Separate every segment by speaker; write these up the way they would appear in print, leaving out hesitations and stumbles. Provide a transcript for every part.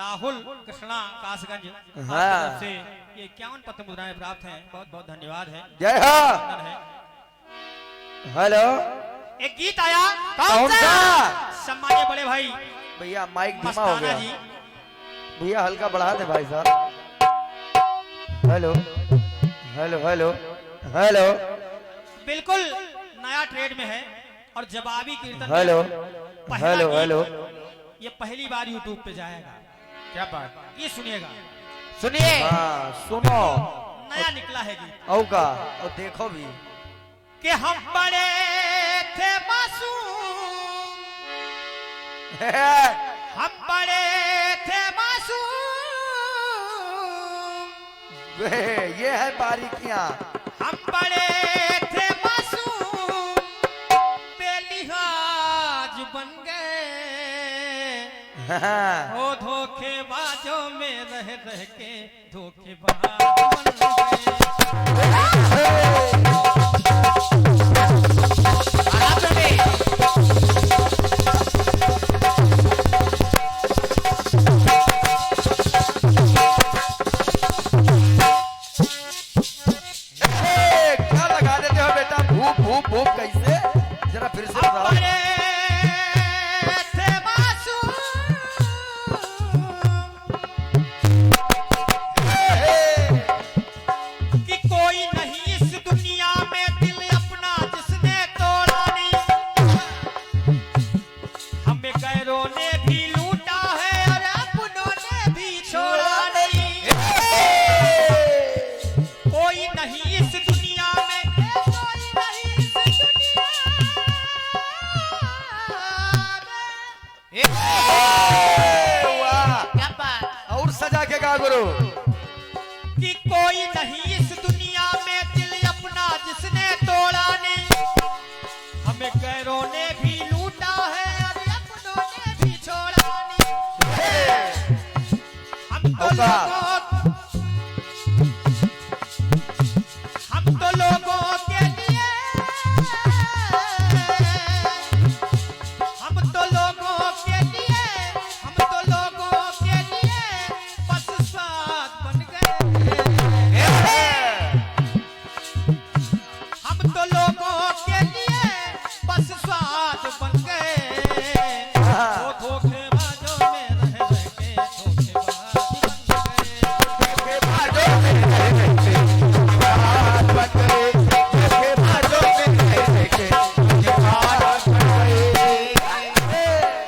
Speaker 1: राहुल कृष्णा कासगंज
Speaker 2: हाँ।
Speaker 1: से ये 51 पत्र मुद्राएं प्राप्त हैं। बहुत बहुत धन्यवाद है।
Speaker 2: जय हो। हेलो,
Speaker 1: एक गीत आया
Speaker 2: कौन सा?
Speaker 1: सम्मानित बड़े भाई
Speaker 2: भैया माइक धीमा हो
Speaker 1: मस्ताना
Speaker 2: गया।
Speaker 1: जी।
Speaker 2: भैया हल्का बढ़ा दे भाई साहब। Hello hello hello hello.
Speaker 1: बिल्कुल नया ट्रेड में है और जवाबी कीर्तन
Speaker 2: हेलो
Speaker 1: पहला
Speaker 2: हेलो
Speaker 1: गीत
Speaker 2: हेलो।
Speaker 1: ये पहली बार यूट्यूब पे जाएगा। क्या बात, ये सुनिएगा।
Speaker 2: सुनिए। हाँ सुनो।
Speaker 1: नया निकला है गीत।
Speaker 2: औ का और देखो भी
Speaker 1: कि हम बड़े थे मासूम, हम बड़े थे मासूम,
Speaker 2: ये है बारीकियां।
Speaker 1: हम बड़े थे मासूम, बेलिहाज बन गए। ओ धोखेबाजों में रह रह के धोखेबाज बन गए।
Speaker 2: क्या लगा देते हो बेटा? भूप भूप भूप कैसे? जरा फिर से बताओ।
Speaker 1: कि कोई नहीं इस दुनिया में दिल अपना जिसने तोड़ा नहीं, हमें गैरों ने भी लूटा है और अपनों ने भी छोड़ा नहीं। कोई नहीं इस दुनिया में, कोई नहीं इस दुनिया में।
Speaker 2: वाह,
Speaker 1: क्या बात।
Speaker 2: और सजा के गा गुरु।
Speaker 1: कि कोई नहीं इस दुनिया में दिल अपना जिसने तोड़ा नहीं, हमें गैरों ने भी लूटा है और अपनों ने भी छोड़ा नहीं। हम तो लोगों के लिए, हम तो लोगों के लिए, हम तो लोगों के लिए बस साथ बन गए। हम तो लोगों के लिए बस स्वाद बन गए। वो धोखेबाजों में रह रह के धोखेबाज बन गए।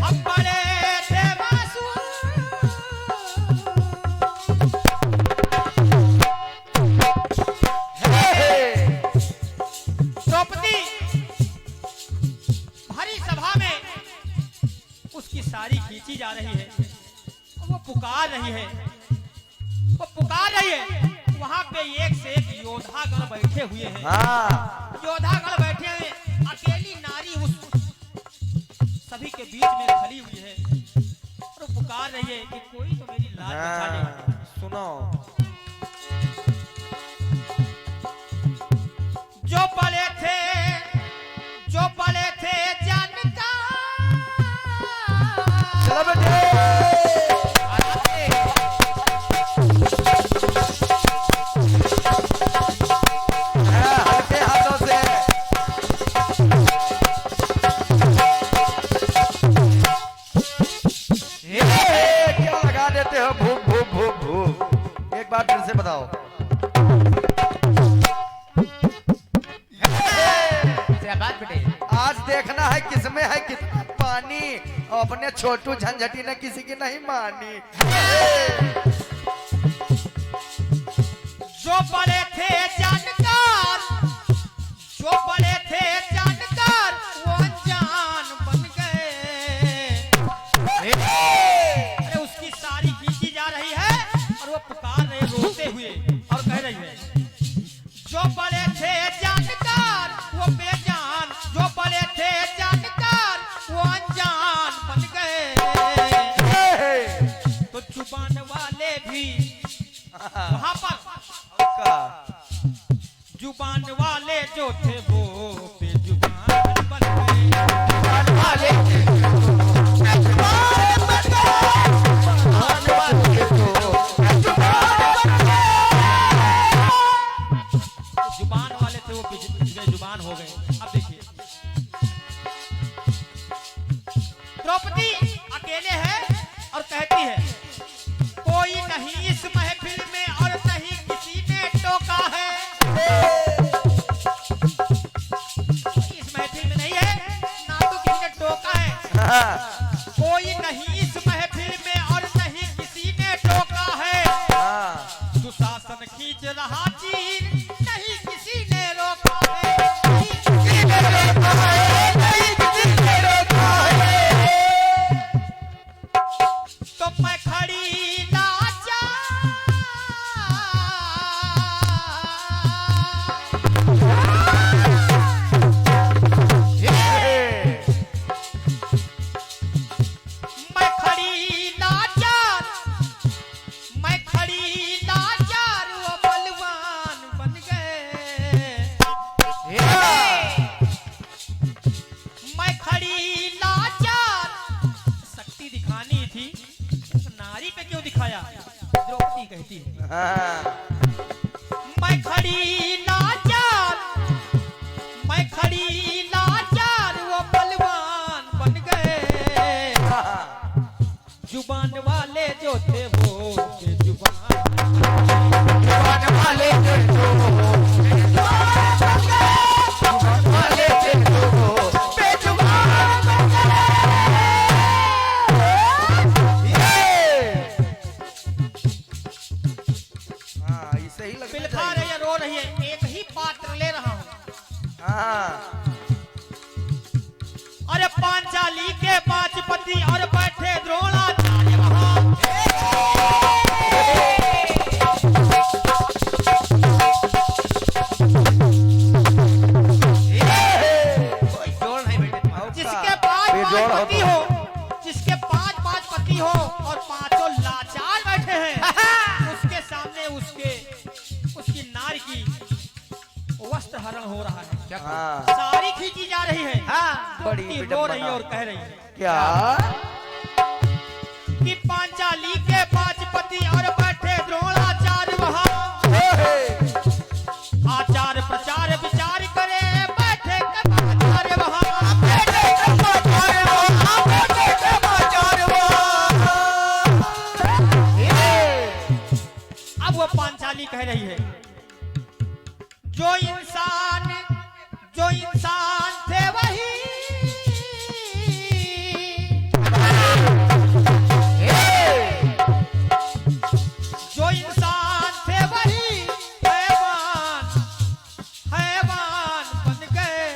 Speaker 1: हम बड़े थे द्रौपदी भरी सभा में उसकी साड़ी खींची जा रही है, वो पुकार रही है, वो पुकार रही है। वहां पे एक से एक योद्धागण बैठे हुए हैं।
Speaker 2: हाँ।
Speaker 1: योद्धागण बैठे हैं, अकेली नारी उस सभी के बीच में खड़ी हुई है और वो पुकार रही है कि कोई तो मेरी लाज बचा ले।
Speaker 2: सुनो।
Speaker 1: जो बड़े थे, जो बड़े थे जानकार,
Speaker 2: चलो बेटे। हल्के हाथों से। क्या लगा देते हो? भूप भूप भूप भूप। एक बार फिर से बताओ। आज देखना है किसमें है कितना पानी, और अपने छोटू झंझटी ने किसी की नहीं मानी।
Speaker 1: जो बड़े थे जानकार, जो बड़े थे जानकार, वो अनजान बन गए। अरे उसकी साड़ी खींची जा रही है और वो पुकार रहे रोते हुए और कह रही है, जो बड़े थे जानकार वो बेजान, जो बड़े थे जानकार वो अनजान बन गए। तो जुबान वाले भी वहां पर, जुबान वाले जो थे वो बेजुबान बन गए। जुबान वाले पे क्यों दिखाया? द्रौपदी कहती है
Speaker 2: हाँ।
Speaker 1: मैं खड़ी लाचार, मैं खड़ी लाचार, वो बलवान बन गए। जुबान वाले जो थे वो जुबान
Speaker 2: वाले थे जो वाले थे जो बेजुबान बन गए। हाँ, इसे ही लगता
Speaker 1: बिलखा रही है, रो रही है, एक ही पात्र ले रहा हूँ।
Speaker 2: हाँ।
Speaker 1: अरे पांचाली के 5 पति और बैठे द्रोणाचार्य वहां। कोई जोड़ नहीं बेटे तुम्हारा। जिसके 5 पति हो, जिसके 5 पति हो और 5 लाचार बैठे हैं, उसके सामने उसकी नारी की वस्त्र हरण हो रहा है। क्या
Speaker 2: हाँ।
Speaker 1: सारी खींची जा रही है।
Speaker 2: हाँ, बड़ी
Speaker 1: द्रौपदी रो रही है और कह रही है
Speaker 2: क्या
Speaker 1: कि पांचाली के 5 पति और बैठे द्रोणाचार्य वहां। आचार प्रचार विचार करे बैठे कर्माचार्य वहां। अब वो पांचाली कह रही है जो इंसान थे वही जो इंसान थे वही हैवान बन गए।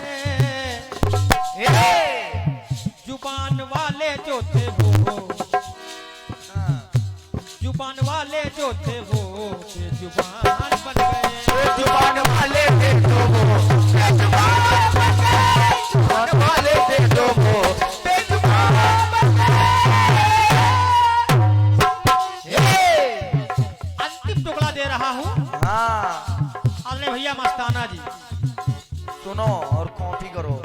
Speaker 1: जुबान वाले जो थे वो जुबान वाले जो थे वो जुबान बन गए।
Speaker 2: जुबान वाले थे जो बेजुबान बन गए। जुबान वाले थे जो बेजुबान बन गए।
Speaker 1: अंतिम टुकड़ा दे रहा हूँ।
Speaker 2: हाँ,
Speaker 1: अरे भैया मस्ताना जी
Speaker 2: सुनो और कॉपी करो।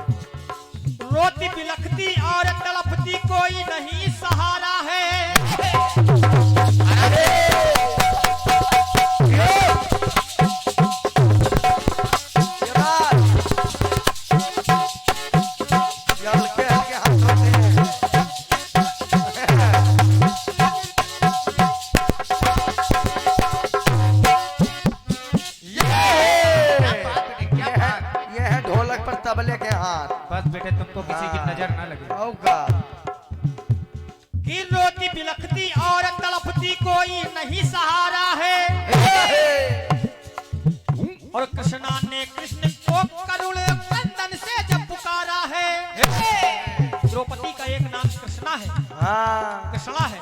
Speaker 1: रोती बिलखती और तड़पती कोई नहीं सहारा है।
Speaker 2: तबले के हाथ।
Speaker 1: बस बेटे तुमको किसी की नजर ना लगे।
Speaker 2: होगा
Speaker 1: कि रोती बिलखती और तड़पती कोई नहीं सहारा है। और कृष्णा ने कृष्ण को करुण क्रंदन से जब पुकारा है। द्रौपदी का एक नाम कृष्णा है।
Speaker 2: हाँ।
Speaker 1: कृष्णा है।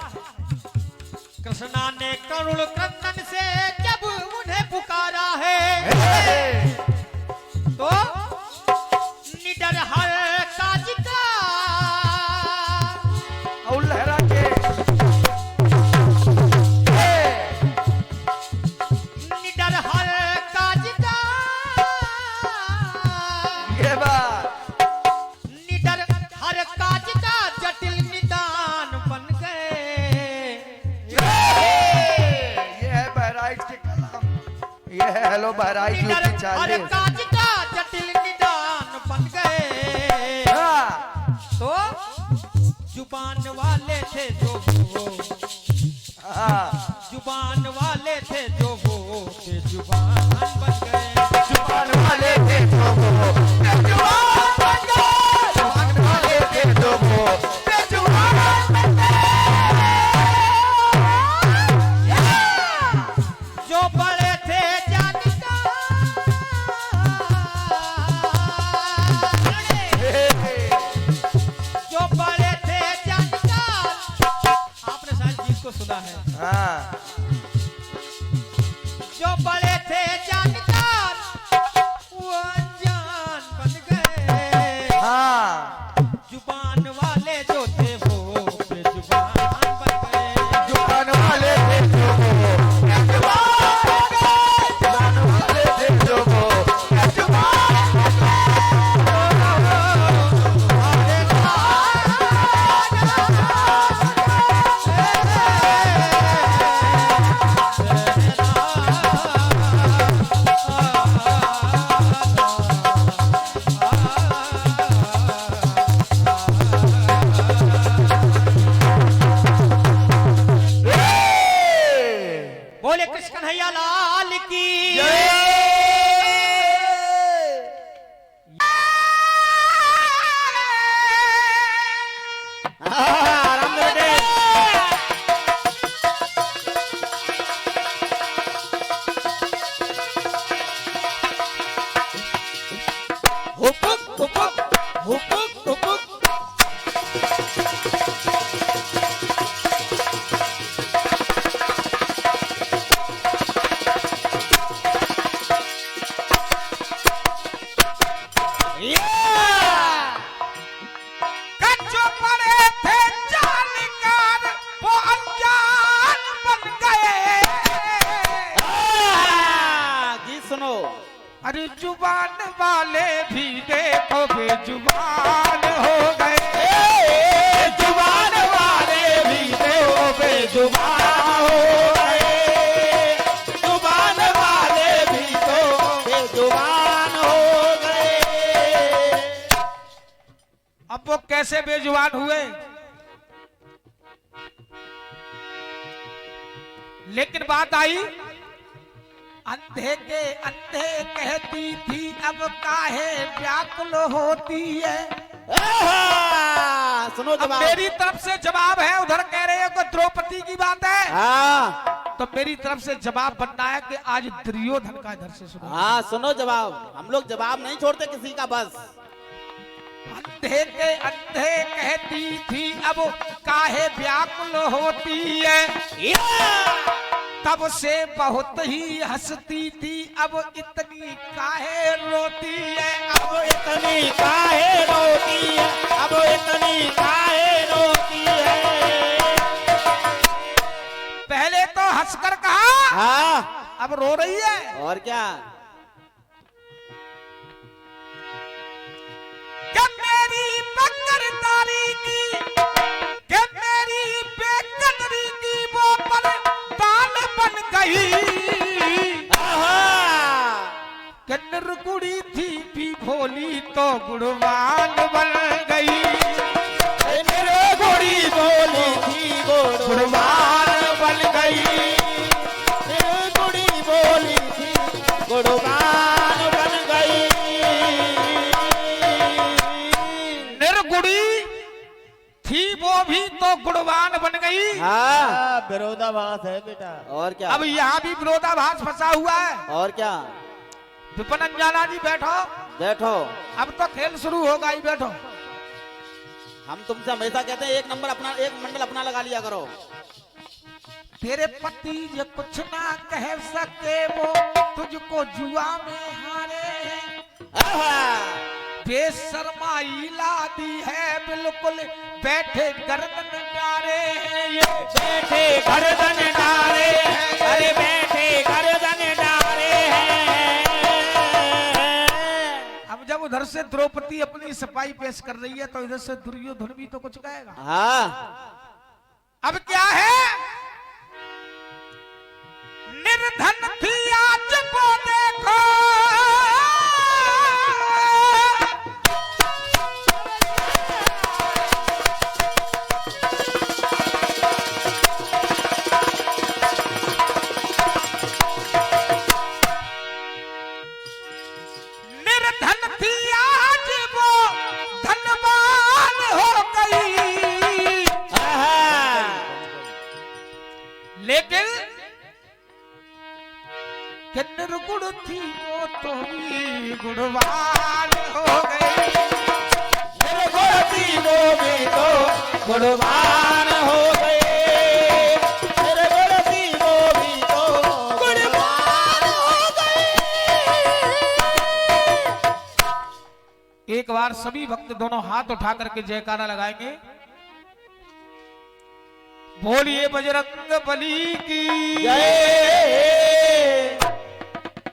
Speaker 1: कृष्णा ने करुण क्रंदन से जब उन्हें पुकारा है तो निडर हर काज का
Speaker 2: और लहरा के
Speaker 1: निडर हर काज का
Speaker 2: ये बात
Speaker 1: निडर हर काज का जटिल निदान बन गए।
Speaker 2: ये है बहराइच के कलाम। ये है हेलो बहराइच
Speaker 1: निडर
Speaker 2: यूपी
Speaker 1: हर
Speaker 2: 40।
Speaker 1: काज का जटिल निदान बन गए।
Speaker 2: हाँ।
Speaker 1: तो जुबान वाले थे जो वो
Speaker 2: हाँ।
Speaker 1: जुबान वाले थे जो वो जुबान बन गए।
Speaker 2: जुबान वाले थे जो वो बेजुबान बन गए। जुबान वाले थे जो वो बेजुबान बन गए।
Speaker 1: जो बड़े थे जानकार जो बड़े थे जानकार। आपने शायद गीत को सुना है।
Speaker 2: हाँ।
Speaker 1: जो बड़े थे जानकार वो अनजान बन गए।
Speaker 2: हाँ।
Speaker 1: जुबान वाले जो थे वो बेजुबान बन गए।
Speaker 2: जुबान वाले थे जो वो बेजुबान बन गए। जुबान वाले थे जो वो बेजुबान बन गए।
Speaker 1: बोले कृष्ण कन्हैया लाल की
Speaker 2: हुपुक हुपुक हुपुक हुपुक
Speaker 1: कच्चो पड़े थे जानकार वो अनजान बन गए।
Speaker 2: गीत सुनो।
Speaker 1: अरे जुबान वाले भी देखो बेजुबान हो गए।
Speaker 2: जुबान वाले भी देखो बेजुबान हो गए। जुबान वाले भी तो बेजुबान हो गए।
Speaker 1: अब वो कैसे बेजुबान हुए? लेकिन बात आई, अंधे के अंधे कहती थी अब काहे व्याकुल होती है।
Speaker 2: सुनो
Speaker 1: अब
Speaker 2: जवाब।
Speaker 1: मेरी तरफ से जवाब है, उधर कह रहे हो कि द्रौपदी की बात है,
Speaker 2: हाँ
Speaker 1: तो मेरी तरफ से जवाब बनना है कि आज दुर्योधन का इधर से सुनो।
Speaker 2: हाँ सुनो जवाब। हम लोग जवाब नहीं छोड़ते किसी का बस।
Speaker 1: अंधे के अंधे कहती थी अब काहे व्याकुल होती है। तब से बहुत ही हंसती थी अब इतनी काहे रोती है।
Speaker 2: अब इतनी काहे रोती है। अब इतनी काहे रोती है।
Speaker 1: पहले तो हंसकर कहा,
Speaker 2: हाँ
Speaker 1: अब रो रही है।
Speaker 2: और क्या।
Speaker 1: क्या मेरी बकरदारी की, क्या मेरी बेकदरी की वो पर बाल बन गई। क्या निर्गुणी थी भी भोली तो गुणवान बन गई।
Speaker 2: निर्गुणी बोली थी
Speaker 1: गुणवान बन गई।
Speaker 2: निर्गुणी बोली थी गुणवान बन गई।
Speaker 1: निर्गुणी थी वो भी तो गुणवान बन गई।
Speaker 2: हाँ विरोधाभास है बेटा। और क्या।
Speaker 1: अब यहाँ भी विरोधाभास फंसा हुआ है।
Speaker 2: और क्या।
Speaker 1: विपिन अंजाना जी बैठो,
Speaker 2: बैठो।
Speaker 1: अब तो खेल शुरू होगा ही, बैठो।
Speaker 2: हम तुमसे हमेशा कहते हैं एक नंबर अपना, एक मंडल अपना लगा लिया करो।
Speaker 1: तेरे पति ये कुछ ना कह सके वो तुझको जुआ में हारे हैं। बेशर्माई लादी है बिल्कुल, बैठे गर्दन डारे हैं ये।
Speaker 2: बैठे गर्दन डारे हैं। अरे बैठे गर्दन डारे हैं।
Speaker 1: अब जब उधर से द्रौपदी अपनी सफाई पेश कर रही है तो इधर से दुर्योधन भी तो कुछ कहेगा।
Speaker 2: हाँ
Speaker 1: अब क्या है, निर्धन थी आज वो देखो। निर्धन थी आज वो धनवान हो गई। लेकिन कि निर्गुण थी वो तो भी गुणवान हो गई।
Speaker 2: निर्गुण थी वो भी तो गुणवान हो गए। निर्गुण थी वो भी तो गुणवान हो गए।
Speaker 1: एक बार सभी भक्त दोनों हाथ उठा करके जयकारा लगाएंगे। बोलिए बजरंग बली की
Speaker 2: जय।